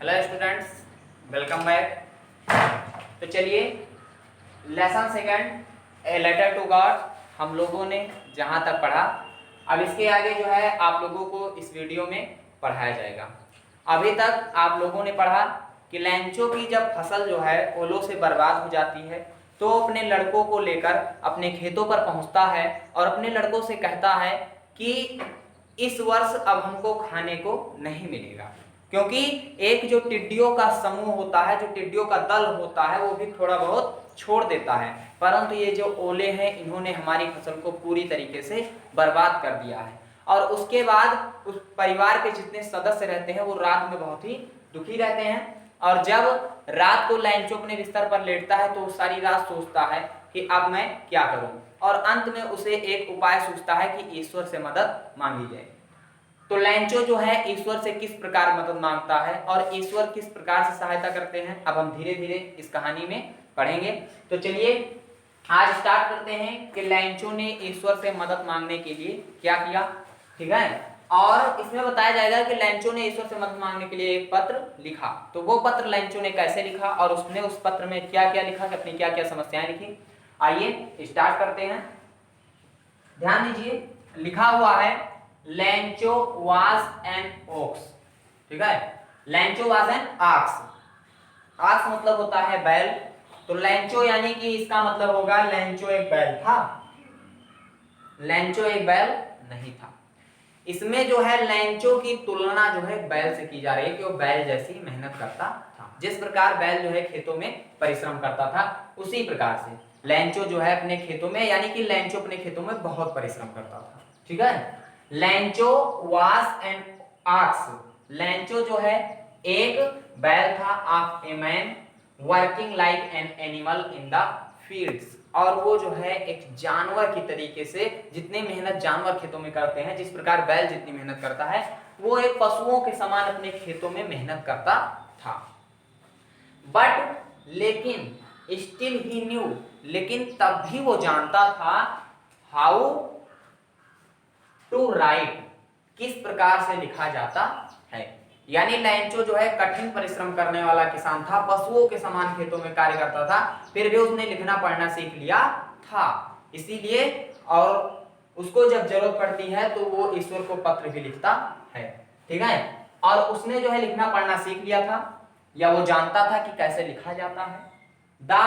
Hello students, welcome back. तो चलिए lesson second a letter to God हम लोगों ने जहाँ तक पढ़ा, अब इसके आगे जो है आप लोगों को इस वीडियो में पढ़ाया जाएगा। अभी तक आप लोगों ने पढ़ा कि लैंचो की जब फसल जो है ओलों से बर्बाद हो जाती है तो अपने लड़कों को लेकर अपने खेतों पर पहुंचता है और अपने लड़कों से कहता है कि इस वर्ष अब हमको खाने को नहीं मिलेगा, क्योंकि एक जो टिड्डियों का समूह होता है, जो टिड्डियों का दल होता है, वो भी थोड़ा बहुत छोड़ देता है, परंतु ये जो ओले हैं इन्होंने हमारी फसल को पूरी तरीके से बर्बाद कर दिया है। और उसके बाद उस परिवार के जितने सदस्य रहते हैं वो रात में बहुत ही दुखी रहते हैं, और जब रात को लैंचो अपने बिस्तर पर लेटता है तो सारी रात सोचता है कि अब मैं क्या करूं, और अंत में उसे एक उपाय सूझता है कि ईश्वर से मदद मांगी जाए। तो लैंचो जो है ईश्वर से किस प्रकार मदद मांगता है और ईश्वर किस प्रकार से सहायता करते हैं, अब हम धीरे धीरे इस कहानी में पढ़ेंगे। तो चलिए आज स्टार्ट करते हैं कि लैंचो ने ईश्वर से मदद मांगने के लिए क्या किया, ठीक है। और इसमें बताया जाएगा कि लैंचो ने ईश्वर से मदद मांगने के लिए एक पत्र लिखा। तो वो पत्र लैंचो ने कैसे लिखा और उसने उस पत्र में क्या क्या लिखा, अपनी क्या क्या समस्याएं लिखी, आइए स्टार्ट करते हैं। ध्यान दीजिए, लिखा हुआ है लैंचो वाज एन ओक्स, ठीक है। लैंचो वाज एन आक्स, आक्स मतलब होता है बैल, तो लैंचो यानी कि इसका मतलब होगा लैंचो एक बैल था। लैंचो एक बैल नहीं था। इसमें जो है लैंचो की तुलना जो है बैल से की जा रही है कि वो बैल जैसी मेहनत करता था। जिस प्रकार बैल जो है खेतों में परिश्रम करता था उसी प्रकार से लैंचो जो है अपने खेतों में, यानी कि लैंचो अपने खेतों में बहुत परिश्रम करता था, ठीक है। लैंचो वाज एन ऑक्स, लैंचो जो है एक बैल था, of a man working like an animal in the fields, और वो जो है एक जानवर की तरीके से, जितनी मेहनत जानवर खेतों में करते हैं, जिस प्रकार बैल जितनी मेहनत करता है, वो एक पशुओं के समान अपने खेतों में मेहनत करता था। बट लेकिन स्टिल ही न्यू, लेकिन तब भी वो जानता था हाउ टू राइट, किस प्रकार से लिखा जाता है। यानी लैंचो जो है कठिन परिश्रम करने वाला किसान था, पशुओं के समान खेतों में कार्य करता था, फिर भी उसने लिखना पढ़ना सीख लिया था। इसीलिए और उसको जब जरूरत पड़ती है तो वो ईश्वर को पत्र भी लिखता है, ठीक है। और उसने जो है लिखना पढ़ना सीख लिया था, या वो जानता था कि कैसे लिखा जाता है। द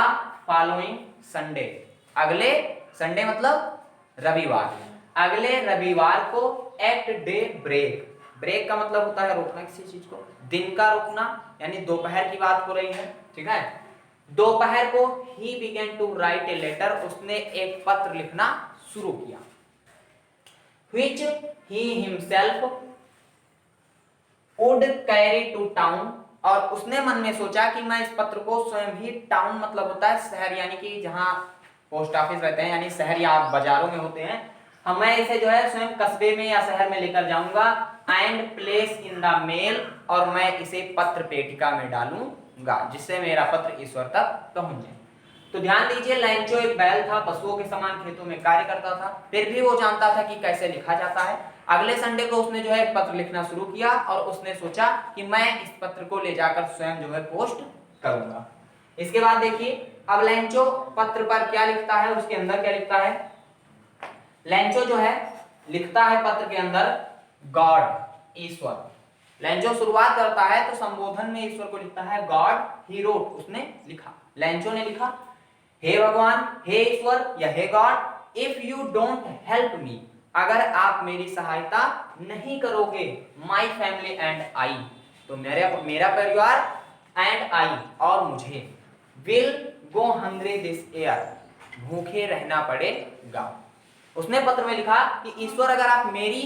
फॉलोइंग संडे, अगले संडे मतलब रविवार, अगले रविवार को एट डे ब्रेक, ब्रेक का मतलब होता है रोकना किसी चीज को, दिन का रोकना, यानी दोपहर की बात हो रही है, ठीक है। दोपहर को he began to write a letter, उसने एक पत्र लिखना शुरू किया। Which he himself would carry to town, और उसने मन में सोचा कि मैं इस पत्र को स्वयं ही, टाउन मतलब होता है शहर, यानी कि जहां पोस्ट ऑफिस रहते हैं, यानी शहर या बाजारों में होते हैं, मैं इसे जो है स्वयं कस्बे में या शहर में लेकर जाऊंगा, and place in the mail, और मैं इसे पत्र पेटिका में डालूंगा जिससे मेरा पत्र ईश्वर तक पहुंच जाए। तो ध्यान दीजिए, लैंचो एक बैल था, पशुओं के समान खेतों में कार्य करता था, फिर भी वो जानता था कि कैसे लिखा जाता है। अगले संडे को उसने जो है पत्र लिखना शुरू किया और उसने सोचा कि मैं इस पत्र को ले जाकर स्वयं जो है पोस्ट करूंगा। इसके बाद देखिए, अब लैंचो पत्र पर क्या लिखता है, उसके अंदर क्या लिखता है। लैंचो जो है लिखता है पत्र के अंदर गॉड, ईश्वर। लैंचो शुरुआत करता है तो संबोधन में ईश्वर को लिखता है गॉड, ही रोट, उसने लिखा, लैंचो ने लिखा, हे भगवान, हे ईश्वर या हे God, if you don't help me, अगर आप मेरी सहायता नहीं करोगे, माई फैमिली एंड आई, तो मेरा परिवार, एंड आई और मुझे, will go hungry this year, भूखे रहना पड़ेगा। उसने पत्र में लिखा कि ईश्वर अगर आप मेरी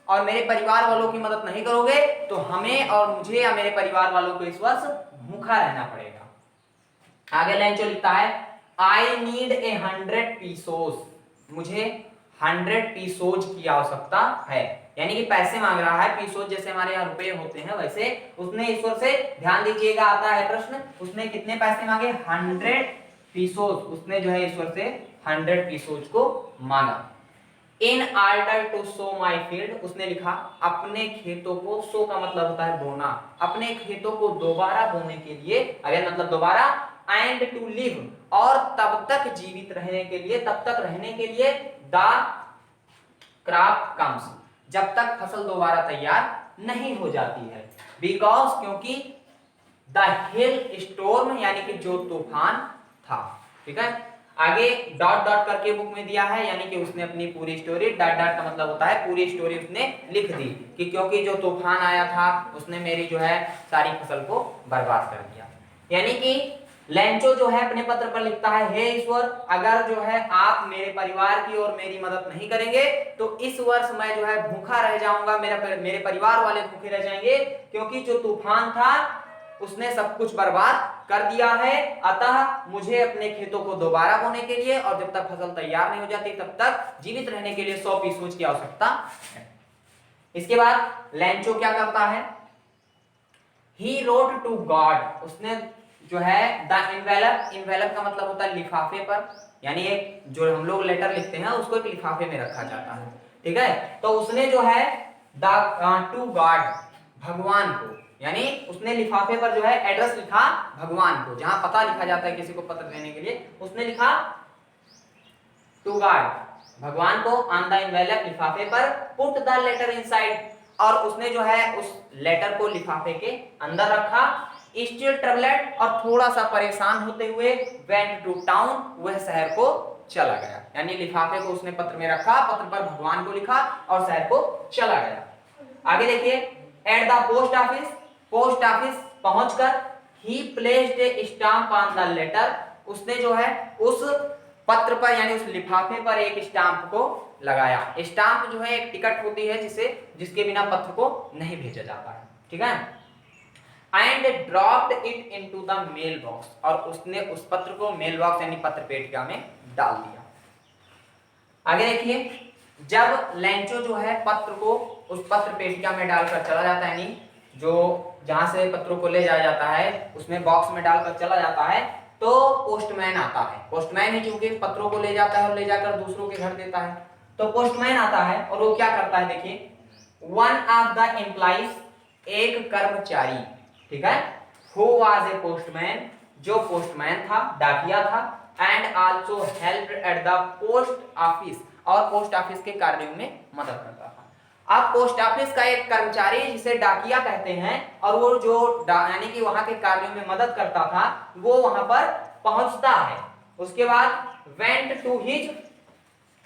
और मेरे परिवार वालों की मदद नहीं करोगे तो हमें और मुझे या मेरे परिवार वालों को इस वर्ष भूखा रहना पड़ेगा। आगे लैंचो लिखता है, आई नीड ए 100 पीसोस, मुझे 100 पीसोज की आवश्यकता है, यानी कि पैसे मांग रहा है, पीसोज जैसे हमारे यहाँ रुपए होते हैं वैसे उसने ईश्वर से, ध्यान दीजिएगा आता है प्रश्न, उसने कितने पैसे मांगे, 100 पीसोज, उसने जो है ईश्वर से 100 पीसोज को मांगा। In order to sow my field, उसने लिखा अपने खेतों को, सो का मतलब होता है बोना, अपने खेतों को दोबारा बोने के लिए, अगर मतलब दोबारा, एंड टू लिव, और तब तक जीवित रहने के लिए, तब तक रहने के लिए, द क्रॉप कम्स, जब तक फसल दोबारा तैयार नहीं हो जाती है, बिकॉज क्योंकि द हिल स्टोर्म यानी कि जो तूफान था। ठीक है, आगे डॉट डॉट करके बुक में दिया है, यानी कि उसने अपनी पूरी स्टोरी, डॉट डॉट का मतलब होता है पूरी स्टोरी उसने लिख दी कि क्योंकि जो तूफान आया था उसने मेरी जो है सारी फसल को बर्बाद कर दिया। यानी कि लेंचो जो है अपने पत्र पर लिखता है, हे ईश्वर, अगर जो है आप मेरे परिवार की और मेरी मदद नहीं करेंगे तो इस वर्ष मैं जो है भूखा रह जाऊंगा, मेरे परिवार वाले भूखे रह जाएंगे, क्योंकि जो तूफान था उसने सब कुछ बर्बाद कर दिया है। अतः मुझे अपने खेतों को दोबारा बोने के लिए और जब तक फसल तैयार नहीं हो जाती तब तक जीवित रहने के लिए 100 पीसों की आवश्यकता है। इसके बाद लेंचो क्या करता है, ही रोट टू गॉड, उसने जो है द इन्वेलप, इन्वेलप का मतलब होता है लिफाफे पर, यानी एक जो हम लोग लेटर लिखते हैं उसको एक लिफाफे में रखा जाता है। ठीक है, तो उसने जो है द टू गॉड, भगवान को, यानी उसने लिफाफे पर जो है एड्रेस लिखा भगवान को, जहां पता लिखा जाता है किसी को पत्र देने के लिए, उसने लिखा टू गॉड, भगवान को, ऑन द एनवेलप, लिफाफे पर, पुट द लेटर इनसाइड, और उसने जो है उस लेटर को लिफाफे के अंदर रखा, स्टिल ट्रबलेड, और थोड़ा सा परेशान होते हुए, वेंट टू टाउन, वह शहर को चला गया, यानी लिफाफे को उसने पत्र में रखा, पत्र पर भगवान को लिखा और शहर को चला गया। आगे देखिए, at the post office, post office पहुंचकर, he placed a stamp on the letter, उसने जो है उस पत्र पर यानी उस लिफाफे पर एक स्टाम्प को लगाया। स्टाम्प जो है एक टिकट होती है जिसके बिना पत्र को नहीं भेजा जाता है। ठीक है, and dropped it into the mail box, और उसने उस पत्र को मेल बॉक्स यानी पत्र पेटिका में डाल दिया। आगे देखिए, जब लेंचो जो है पत्र को उस पत्र पेटिका में डालकर चला जाता है, यानी जो जहां से पत्रों को ले जाया जाता है उसमें बॉक्स में डालकर चला जाता है, तो पोस्टमैन आता है। पोस्टमैन ही क्योंकि पत्रों को ले जाता है और ले जाकर दूसरों के घर देता है, तो पोस्टमैन आता है और वो क्या करता है, देखिए, वन ऑफ द एम्प्लॉइज, एक कर्मचारी, ठीक है, हु वाज ए पोस्टमैन, जो पोस्टमैन था, डाकिया था, and also helped eight the post office, और पोस्ट ऑफिस के कार्यों में मदद करता था। अब पोस्ट ऑफिस का एक कर्मचारी जिसे डाकिया कहते हैं, और वो जो यानी कि वहां के कार्यों में मदद करता था, वो वहां पर पहुंचता है। उसके बाद वेंट टू हिज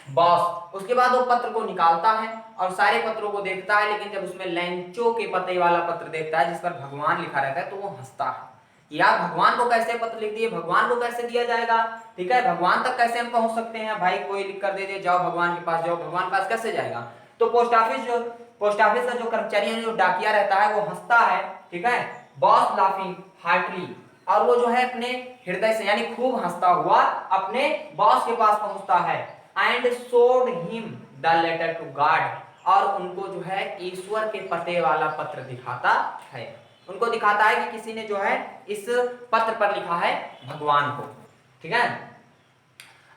बॉस, उसके बाद वो पत्र को निकालता है और सारे पत्रों को देखता है, लेकिन जब उसमें लेंचो के पते वाला पत्र देखता है जिस पर भगवान लिखा रहता है, तो वो हंसता है, यार भगवान को कैसे पत्र लिख दिए, भगवान को कैसे दिया जाएगा, ठीक है, भगवान तक कैसे हम पहुंच सकते हैं, भाई कोई लिख कर दे दे जाओ भगवान के पास जाओ, भगवान के पास कैसे जाएगा। तो पोस्ट ऑफिस का जो कर्मचारी है, जो डाकिया रहता है, वो हंसता है, ठीक है, बॉस लाफिंग हार्टली, और वो जो है अपने हृदय से यानी खूब हंसता हुआ अपने बॉस के पास पहुंचता है, and showed him the letter to God, और उनको जो है ईश्वर के पते वाला पत्र दिखाता है, उनको दिखाता है कि किसी ने जो है इस पत्र पर लिखा है भगवान को। ठीक है,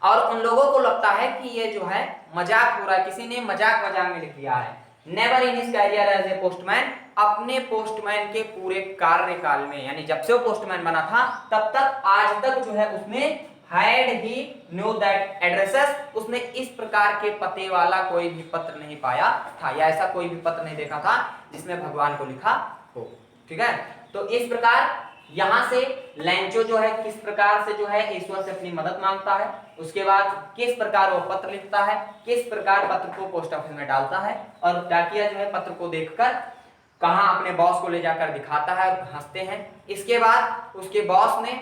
और उन लोगों को लगता है कि ये जो है मजाक हो रहा है, किसी ने मजाक में लिख दिया है। Never in his career as a postman, अपने पोस्टमैन के पूरे कार्यकाल में, यानी जब से वो पोस्टमैन बना था तब तक आज तक जो है उसने had he knew that addresses, उसने इस प्रकार के पते वाला कोई भी पत्र नहीं पाया था, या ऐसा कोई भी पत्र नहीं देखा था जिसमें भगवान को लिखा हो। ठीक है, तो इस प्रकार यहां से लेंचो जो है किस प्रकार से जो है ईश्वर से अपनी मदद मांगता है, उसके बाद किस प्रकार वो पत्र लिखता है, किस प्रकार पत्र को पोस्ट ऑफिस में डालता है, और डाकिया जो है पत्र को देखकर कहां अपने बॉस को ले जाकर दिखाता है और हंसते हैं। इसके बाद उसके बॉस ने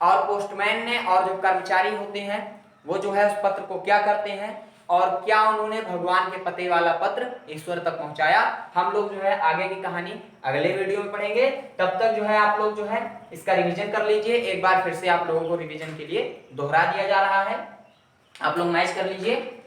और पोस्टमैन ने और जो कर्मचारी होते हैं वो जो है उस पत्र को क्या करते हैं, और क्या उन्होंने भगवान के पते वाला पत्र ईश्वर तक पहुंचाया। हम लोग जो है आगे की कहानी अगले वीडियो में पढ़ेंगे, तब तक जो है आप लोग जो है इसका रिवीजन कर लीजिए। एक बार फिर से आप लोगों को रिवीजन के लिए दोहरा दिया जा रहा है, आप लोग मैच कर लीजिए।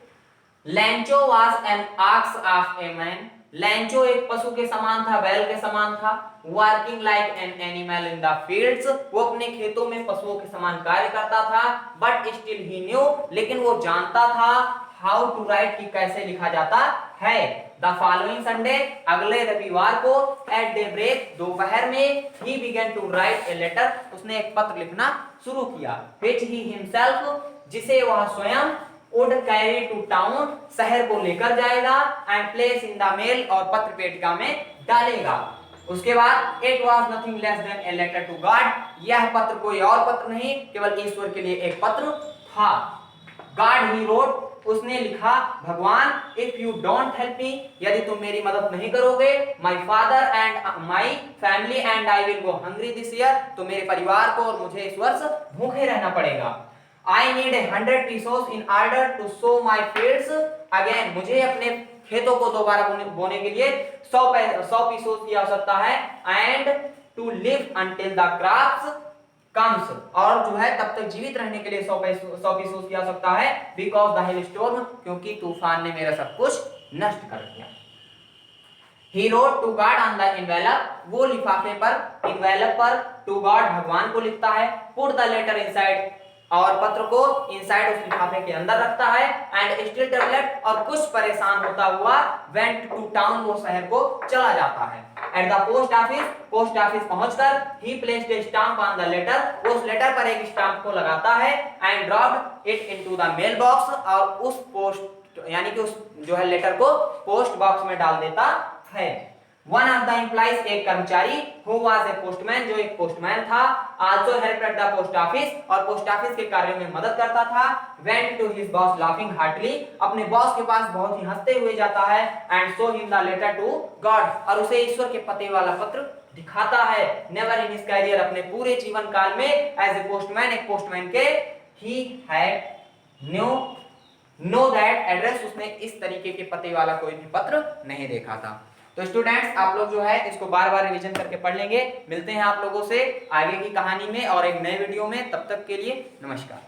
Lencho was an ox of a man, Lencho एक पशु के समान था, बैल के समान था। Working like an animal in the fields, वो अपने खेतों में पशुओं के समान कार्य करता था। बट स्टिल ही न्यू, लेकिन वो जानता था, हाउ टू राइट, कि कैसे लिखा जाता है। द फॉलोइंग संडे, अगले रविवार को, एट डे ब्रेक, दोपहर में, he began to write a letter, उसने एक पत्र लिखना शुरू किया, व्हिच ही हिमसेल्फ, जिसे वह स्वयं, वुड कैरी टू टाउन, शहर को लेकर जाएगा, and place in the mail, और पत्र पेटिका में डालेगा। उसके बाद it was nothing less than a letter to God, यह पत्र कोई और पत्र नहीं, केवल ईश्वर के लिए एक पत्र था। गॉड ही रोट, उसने लिखा, भगवान, इफ यू डोंट हेल्प मी, यदि तुम मेरी मदद नहीं करोगे, my father and my family and I will go hungry this year, तो मेरे परिवार को और मुझे इस वर्ष भूखे रहना पड़ेगा। I need 100 pesos in order to sow my fields again, मुझे अपने खेतों को दोबारा बोने के लिए 100 पीसोस की आवश्यकता है, and to live until the crops comes, और जो है तब तक जीवित रहने के लिए 100 पीसोस की आवश्यकता है, बिकॉज द हेल स्टॉर्म, क्योंकि तूफान ने मेरा सब कुछ नष्ट कर दिया। He wrote to God on the envelope, वो लिफाफे पर, envelope पर, to God, भगवान को लिखता है, put the letter inside, और पत्र को इनसाइड उस लिफाफे के अंदर रखता है, एंड स्टिल ट्रबल्ड, और कुछ परेशान होता हुआ, वेंट टू टाउन, वो शहर को चला जाता है। एट द पोस्ट ऑफिस पहुंचकर, he placed a stamp on the letter, वो उस लेटर पर एक स्टाम्प को लगाता है, and dropped it into the mail box, और उस पोस्ट यानी कि उस जो है लेटर को पोस्ट बॉक्स में डाल देता है। वन ऑफ द एम्प्लॉइज, एक कर्मचारी, हु वाज ए पोस्टमैन, जो एक पोस्टमैन था, also help at the post office, और पोस्ट ऑफिस के कार्यों में मदद करता था, went to his boss laughing heartily, अपने बॉस के पास बहुत ही हंसते हुए जाता है, and show him the letter to God, और उसे ईश्वर के पते वाला पत्र दिखाता है। नेवर इन हिज कैरियर, अपने पूरे जीवन काल में, एज ए पोस्टमैन, एक पोस्टमैन के, he had know that address, उसने इस तरीके के पते वाला कोई भी पत्र नहीं देखा था। तो स्टूडेंट्स, आप लोग जो है इसको बार बार रिवीजन करके पढ़ लेंगे। मिलते हैं आप लोगों से आगे की कहानी में और एक नए वीडियो में, तब तक के लिए नमस्कार।